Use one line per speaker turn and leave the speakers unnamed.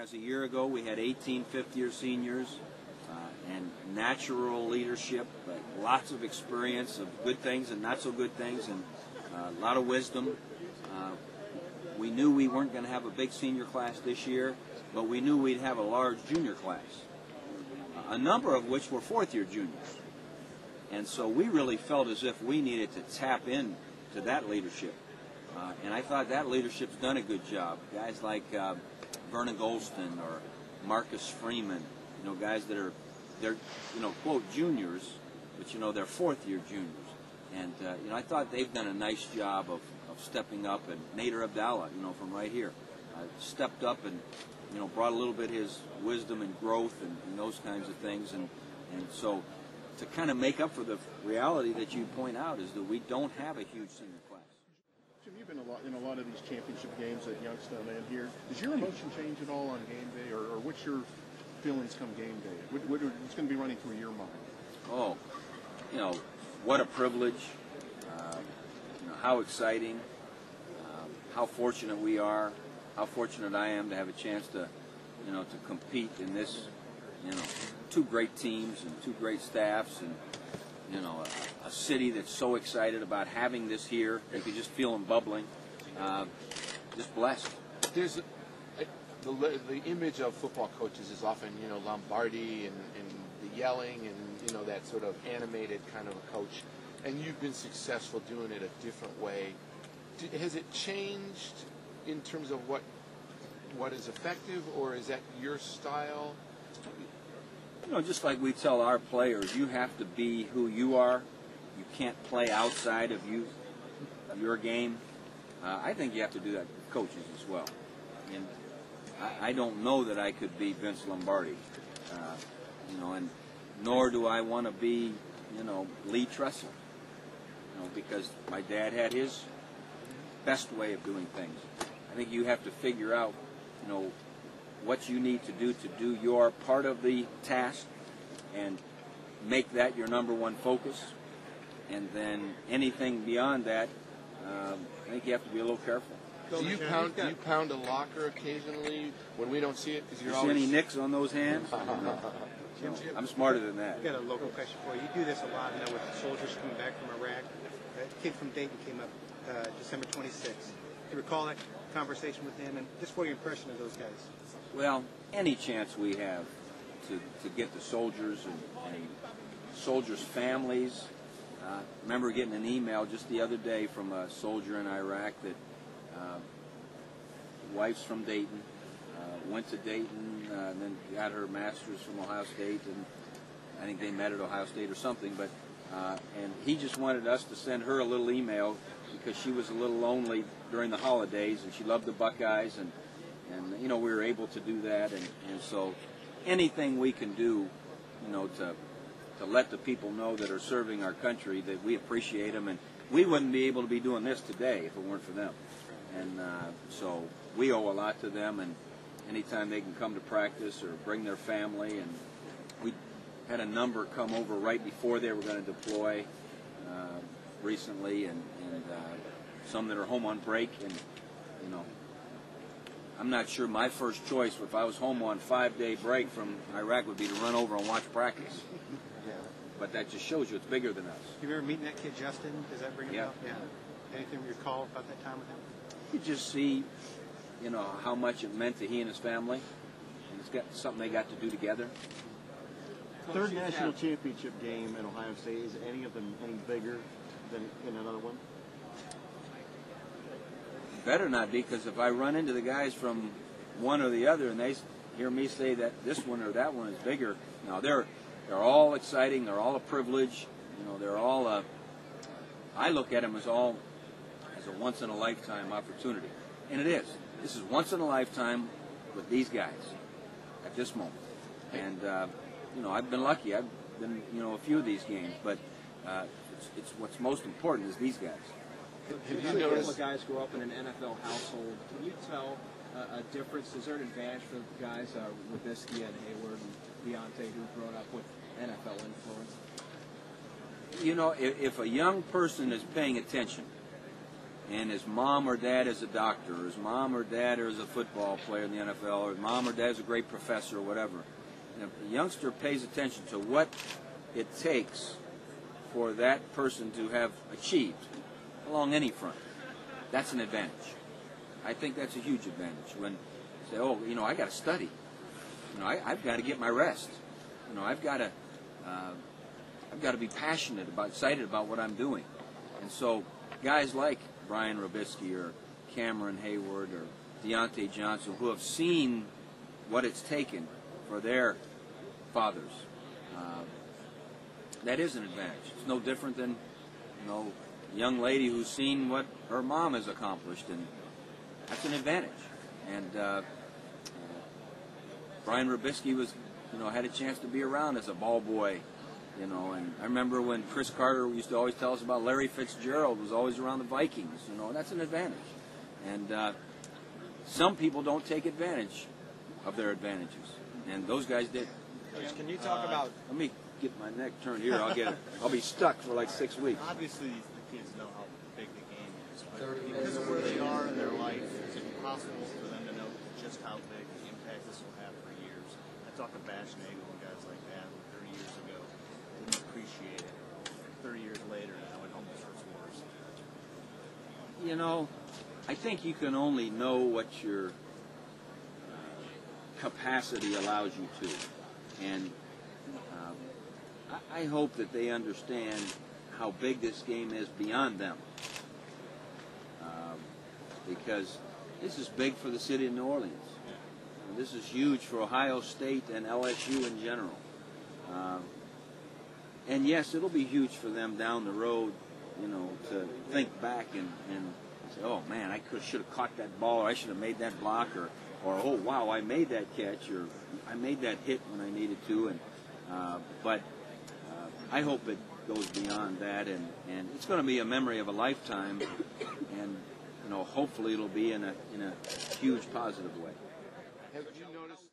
whereas a year ago we had 18 fifth-year seniors and natural leadership, but lots of experience of good things and not so good things, and a lot of wisdom. We knew we weren't going to have a big senior class this year, but we knew we'd have a large junior class, a number of which were fourth-year juniors. And so we really felt as if we needed to tap into that leadership. And I thought that leadership's done a good job. Guys like Vernon Golston or Marcus Freeman, guys that are, they're, quote, juniors, but, they're fourth-year juniors. And, I thought they've done a nice job of stepping up. And Nader Abdallah, from right here, stepped up and, brought a little bit his wisdom and growth and those kinds of things. And so to kind of make up for the reality that you point out is that we don't have a huge senior class.
Jim, you've been in a lot of these championship games at Youngstown and here. Does your emotion change at all on game day, or what's your feelings come game day? What's going to be running through your mind?
Oh, what a privilege. How exciting. How fortunate we are. How fortunate I am to have a chance to, to compete in this, two great teams and two great staffs and, a city that's so excited about having this here. You could just feel them bubbling. Just blessed.
There's the image of football coaches is often, Lombardi and the yelling and, that sort of animated kind of a coach. And you've been successful doing it a different way. Has it changed in terms of what is effective, or is that your style?
Just like we tell our players, you have to be who you are. You can't play outside of your game. I think you have to do that with coaches as well. And I don't know that I could be Vince Lombardi, and nor do I want to be, Lee Tressel, because my dad had his best way of doing things. I think you have to figure out, what you need to do your part of the task and make that your number one focus. And then anything beyond that, I think you have to be a little careful.
Do you pound a locker occasionally when we don't see it? Because you're
see
always...
any nicks on those hands?
Jim,
I'm smarter than that.
I've got a local question for you. You do this a lot now with the soldiers coming back from Iraq. A kid from Dayton came up December 26th. Do you recall that conversation with him, and just what your impression of those guys?
Well, any chance we have to get the soldiers and soldiers' families. Remember getting an email just the other day from a soldier in Iraq that wife's from Dayton, went to Dayton, and then got her master's from Ohio State, and I think they met at Ohio State or something. But and he just wanted us to send her a little email because she was a little lonely during the holidays, and she loved the Buckeyes, and we were able to do that, and so anything we can do, to let the people know that are serving our country that we appreciate them, and we wouldn't be able to be doing this today if it weren't for them, and so we owe a lot to them, and anytime they can come to practice or bring their family, and we had a number come over right before they were going to deploy recently, and some that are home on break, and I'm not sure my first choice if I was home on 5-day break from Iraq would be to run over and watch practice.
Yeah.
But that just shows you it's bigger than us.
You ever meeting that kid Justin? Does that bring him up? Yeah. Anything you recall about that time with him?
You just see, how much it meant to he and his family, and it's got something they got to do together.
Third national championship game at Ohio State. Is any of them any bigger than in another one?
Better not be, because if I run into the guys from one or the other and they hear me say that this one or that one is bigger, now they're all exciting. They're all a privilege. They're all I look at them as a once in a lifetime opportunity, and it is. This is once in a lifetime with these guys at this moment, and I've been lucky. I've been a few of these games, but it's what's most important is these guys.
Have you noticed guys grow up in an NFL household? Can you tell a difference? Is there an advantage for guys Robisky and Hayward and Deontay who've grown up with NFL influence?
If a young person is paying attention and his mom or dad is a doctor, or his mom or dad is a football player in the NFL, or his mom or dad is a great professor or whatever. And if the youngster pays attention to what it takes for that person to have achieved along any front, that's an advantage. I think that's a huge advantage. When you say, oh, I got to study. I've got to get my rest. I've got to be passionate about, excited about what I'm doing. And so guys like Brian Robisky or Cameron Hayward or Deontay Johnson, who have seen what it's taken for their fathers, that is an advantage. It's no different than, a young lady who's seen what her mom has accomplished, and that's an advantage. And Brian Robisky was, had a chance to be around as a ball boy, and I remember when Chris Carter used to always tell us about Larry Fitzgerald was always around the Vikings, that's an advantage. And some people don't take advantage of their advantages, and those guys did.
Coach, can you talk about?
Let me get my neck turned here. I'll be stuck for like 6 weeks.
Obviously, the kids know how big the game is, but because of where they are in their life, it's impossible for them to know just how big the impact this will have for years. I talked to Bash Nagel and guys like that 30 years ago. Didn't appreciate it. 30 years later, now it almost hurts worse.
I think you can only know what your capacity allows you to. And I hope that they understand how big this game is beyond them. Because this is big for the city of New Orleans. This is huge for Ohio State and LSU in general. And yes, it'll be huge for them down the road, to think back and say, oh man, I should have caught that ball, or I should have made that block, or oh wow, I made that catch, or I made that hit when I needed to. And but I hope it goes beyond that, and it's going to be a memory of a lifetime, and hopefully it'll be in a huge positive way.
Have you noticed?